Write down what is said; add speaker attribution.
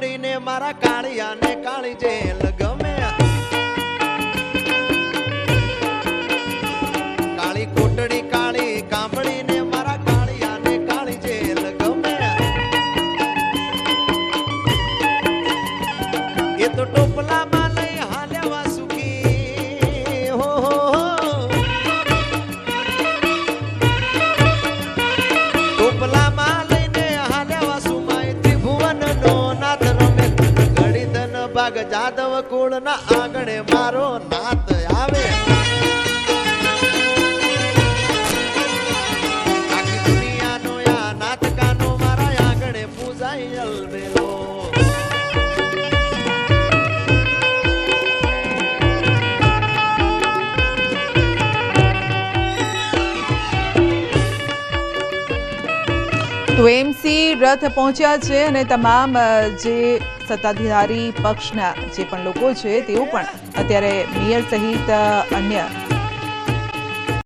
Speaker 1: કામડીને મારા કાળિયાને કાળી જેલ ગમે કાળી કોટડી કાળી કામડીને મારા કાળિયાને કાળી જેલ ગમે એ તો ટોપલામાં લઈ હાલ્યા સુખી હો ટોપલામાં લઈને હાલ્યા સુમાય ત્રિભુવનનો નાથ રમે ઘડી ધન ભાગ જાદવ કુળના આંગણે મારો નાથ આવે આખી દુનિયાનો આ નાથ કાનો મારા આંગણે પૂજાય અલબેલો
Speaker 2: તો એમસી રથ પહોંચ્યા છે અને તમામ જે સત્તાધારી પક્ષના જે પણ લોકો છે તેઓ પણ અત્યારે મેયર સહિત અન્ય